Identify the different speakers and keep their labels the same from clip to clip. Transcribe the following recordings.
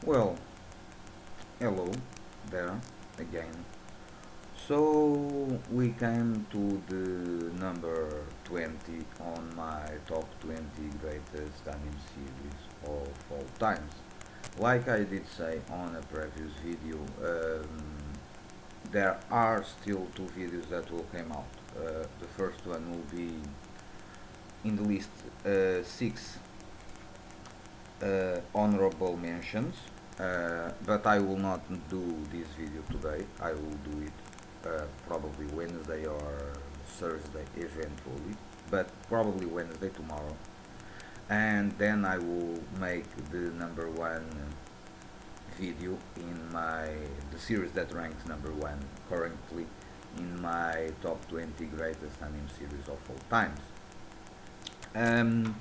Speaker 1: Well, hello there again. So we came to the number 20 on my top 20 greatest anime series of all times. Like I did say on a previous video, there are still two videos that will come out. The first one will be in the list, six honorable mentions, but I will not do this video today. I will do it probably Wednesday or Thursday eventually, but probably Wednesday tomorrow. And then I will make the number one video in my the series that ranks number one currently in my top 20 greatest anime series of all times. Um,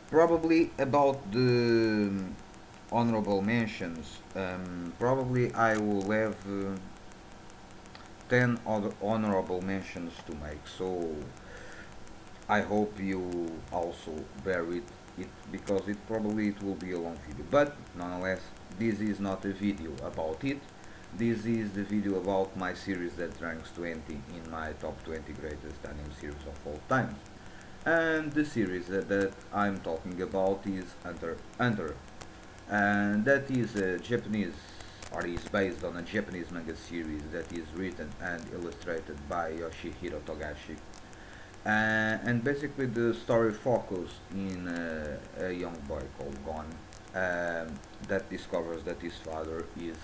Speaker 1: Probably about the honorable mentions. Probably I will have 10 other honorable mentions to make. So I hope you also bear with it because it will be a long video. But nonetheless, this is not a video about it. This is the video about my series that ranks 20 in my top 20 greatest anime series of all time. And the series that I'm talking about is HunterXHunter, and that is a Japanese, or is based on a Japanese manga series that is written and illustrated by Yoshihiro Togashi. And basically the story focused in a young boy called Gon, that discovers that his father is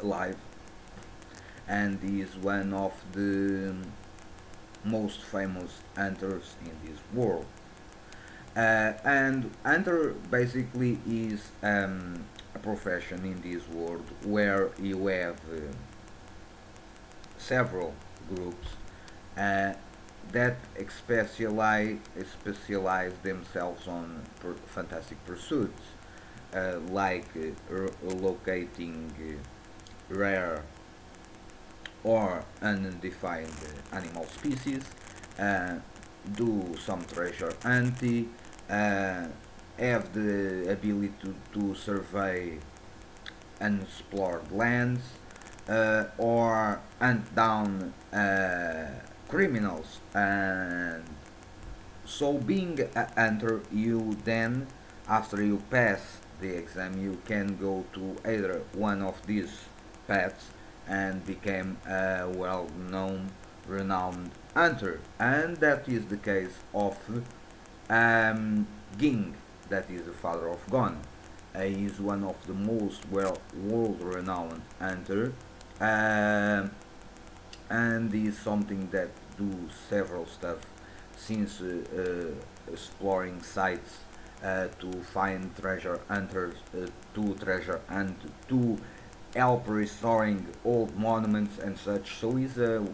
Speaker 1: alive and is one of the most famous hunters in this world. And hunter basically is a profession in this world where you have several groups uh, that specialize themselves on fantastic pursuits, like locating rare or undefined animal species, uh, do some treasure hunting, uh, have the ability to survey unexplored lands, or hunt down criminals. And so being a hunter, you then, after you pass the exam, you can go to either one of these paths and become a well-known, renowned hunter. And that is the case of Ging, that is the father of Gon. He is one of the most world-renowned hunter, um, and is something that do several stuff since exploring sites to find treasure hunters, to treasure and to help restoring old monuments and such. So he's a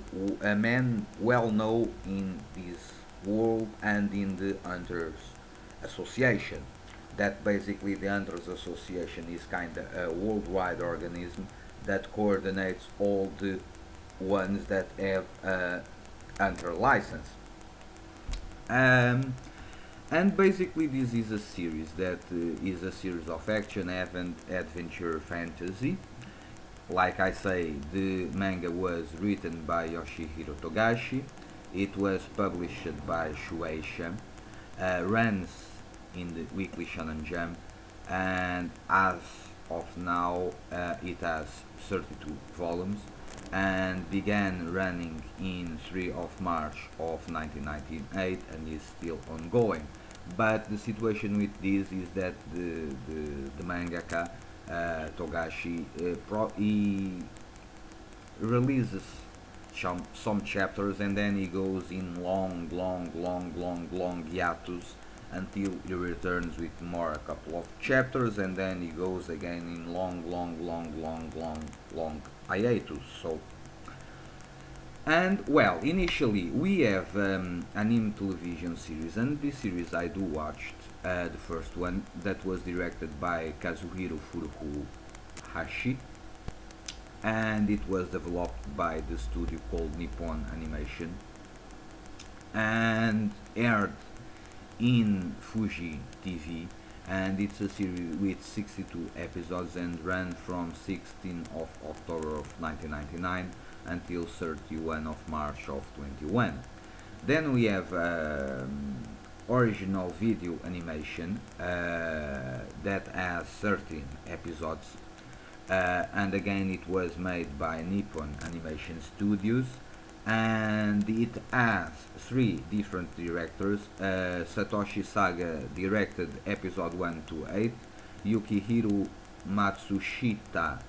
Speaker 1: man well known in this world and in the Hunters Association. That basically the Hunters Association is kind of a worldwide organism that coordinates all the ones that have a hunter license. Um, and basically this is a series that is a series of action, adventure, fantasy. Like I say, the manga was written by Yoshihiro Togashi. It was published by Shueisha, runs in the Weekly Shonen Jump, and as of now it has 32 volumes and began running in 3 of March of 1998 and is still ongoing. But the situation with this is that the mangaka Togashi he releases some chapters and then he goes in long hiatus until he returns with more a couple of chapters and then he goes again in long hiatus. So, and well, initially we have anime television series, and this series I do watched the first one that was directed by Kazuhiro Furuhashi, and it was developed by the studio called Nippon Animation and aired in Fuji TV and it's a series with 62 episodes and ran from 16th of October of 1999 until 31 of March of 21. Then we have original video animation that has 13 episodes, and again it was made by Nippon Animation Studios, and it has three different directors. Satoshi Saga directed episode 1 to 8, Yukihiro Matsushita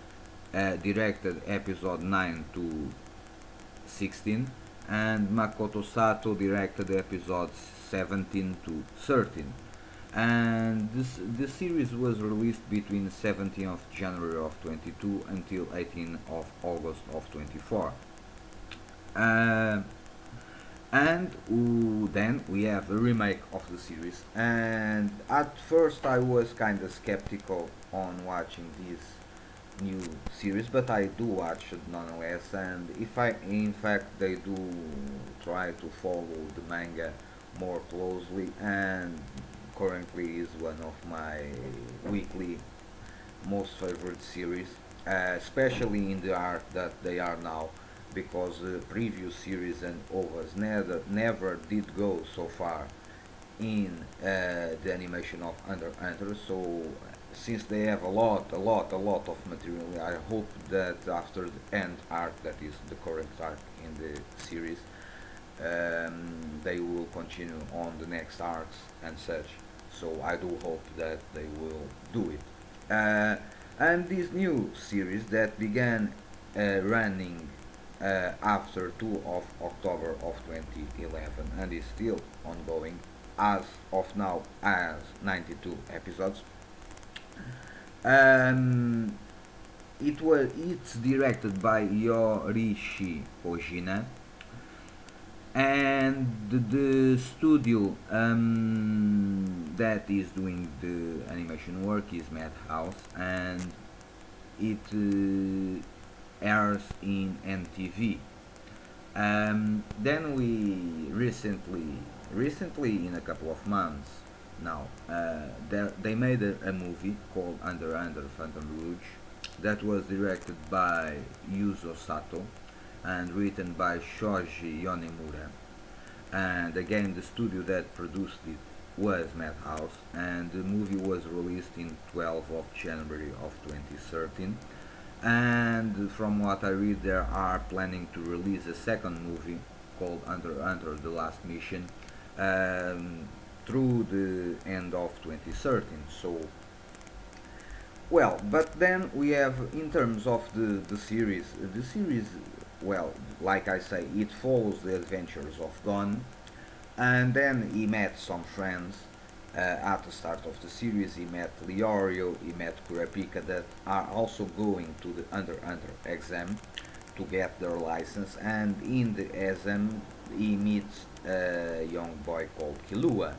Speaker 1: directed episode 9 to 16, and Makoto Sato directed episodes 17 to 13. And the series was released between 17th of January of 22 until 18th of August of 24. And then we have a remake of the series, and at first I was kind of skeptical on watching this new series, but I do watch it nonetheless, and if I in fact they do try to follow the manga more closely, and currently is one of my weekly most favorite series, especially in the art that they are now, because the previous series and overs never did go so far in the animation of HunterXHunter. So since they have a lot of material, I hope that after the end arc, that is the current arc in the series, they will continue on the next arcs and such. So I do hope that they will do it. And this new series that began running after 2 of October of 2011 and is still ongoing as of now as 92 episodes. Um, it's directed by Yorishi Ojina, and the studio that is doing the animation work is Madhouse, and it airs in MTV. Then we recently in a couple of months now, they made a movie called Under Phantom Rouge that was directed by Yuzo Sato and written by Shoji Yonemura. And again, the studio that produced it was Madhouse, and the movie was released in 12th of January of 2013. And from what I read, they are planning to release a second movie called Under The Last Mission through the end of 2013. So, well, but then we have, in terms of the series, well, like I say, it follows the adventures of Gon, and then he met some friends at the start of the series. He met Leorio, he met Kurapika, that are also going to the Under exam to get their license, and in the exam he meets a young boy called Killua,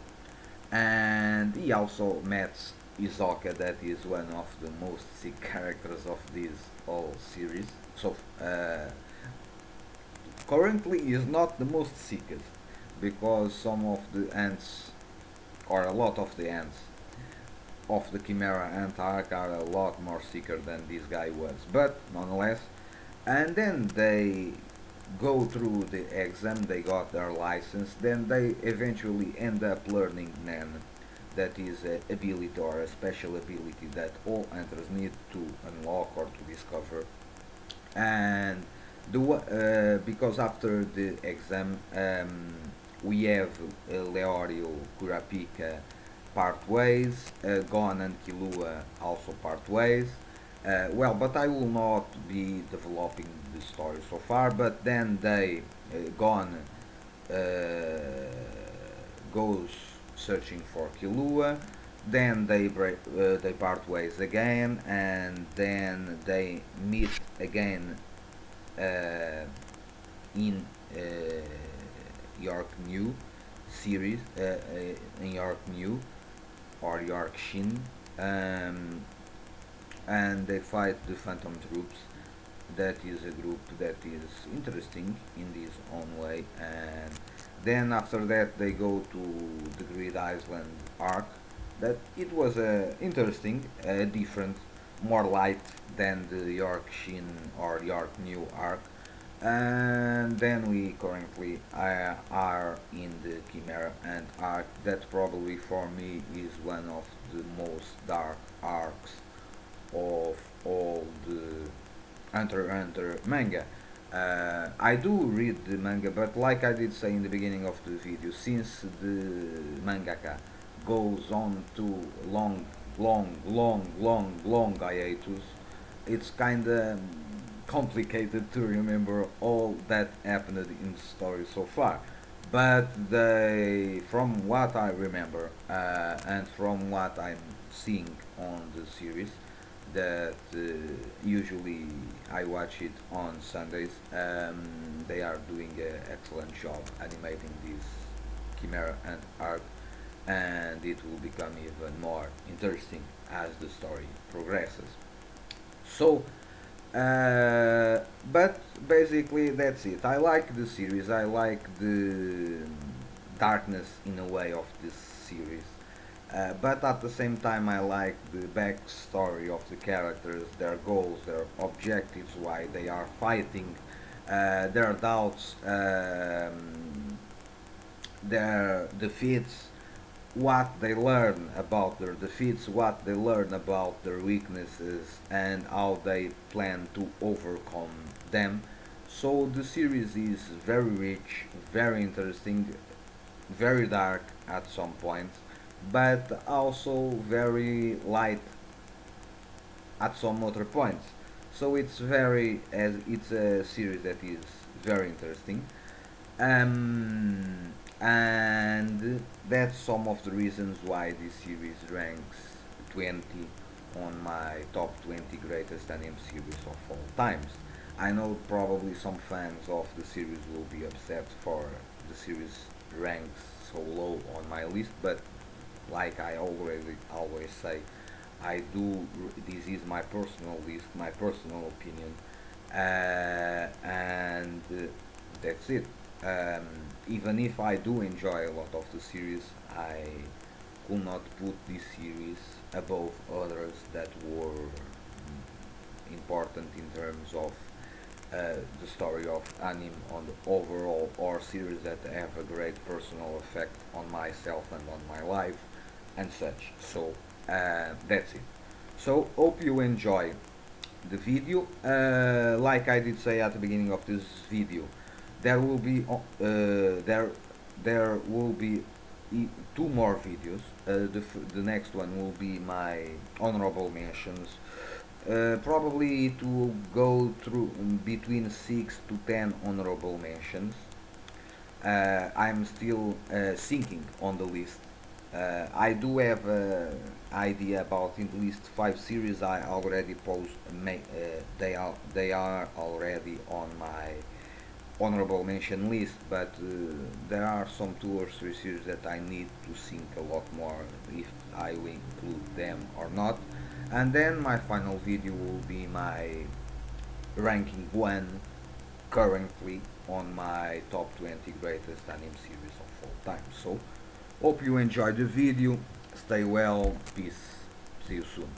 Speaker 1: and he also met Isoka, that is one of the most sick characters of this whole series. So currently he is not the most sickest, because some of the ants, or a lot of the ants of the Chimera Ant arc, are a lot more sicker than this guy was, but nonetheless. And then they go through the exam, they got their license, then they eventually end up learning Nen, that is a ability or a special ability that all hunters need to unlock or to discover. And because after the exam, we have Leorio, Kurapika part ways, Gon and Killua also part ways. Well, but I will not be developing the story so far. But then Gon goes searching for Killua. Then they part ways again, and then they meet again in York New series, in York New or York Shin, and they fight the Phantom Troops. That is a group that is interesting in this own way. And then after that they go to the Grid Island arc, but it was interesting, different, more light than the York Shin or York New arc. And then we currently are in the Chimera and arc that probably for me is one of the most dark arcs of all the Hunter manga. I do read the manga, but like I did say in the beginning of the video, since the mangaka goes on to long hiatus, it's kinda complicated to remember all that happened in the story so far. But from what I remember and from what I'm seeing on the series, that usually I watch it on Sundays. They are doing an excellent job animating this Chimera and arc, and it will become even more interesting as the story progresses. So, but basically that's it. I like the series. I like the darkness in a way of this series. But at the same time, I like the backstory of the characters, their goals, their objectives, why they are fighting, their doubts, their defeats, what they learn about their defeats, what they learn about their weaknesses, and how they plan to overcome them. So the series is very rich, very interesting, very dark at some points, but also very light at some other points. So it's a series that is very interesting. And that's some of the reasons why this series ranks 20 on my top 20 greatest anime series of all times. I know probably some fans of the series will be upset for the series ranks so low on my list, but like I already always say, this is my personal list, my personal opinion, and that's it. Um, Even if I do enjoy a lot of the series, I could not put this series above others that were important in terms of the story of anime on the overall, or series that have a great personal effect on myself and on my life and such. So that's it. So hope you enjoy the video. Like I did say at the beginning of this video, there will be there will be two more videos. The next one will be my honorable mentions. Probably it will go through between 6 to 10 honorable mentions. I'm still thinking on the list. I do have an idea about in the list 5 series I already post. They are already on my honorable mention list, but there are some 2 or 3 series that I need to think a lot more if I will include them or not. And then my final video will be my ranking 1 currently on my top 20 greatest anime series of all time. So hope you enjoyed the video. Stay well. Peace. See you soon.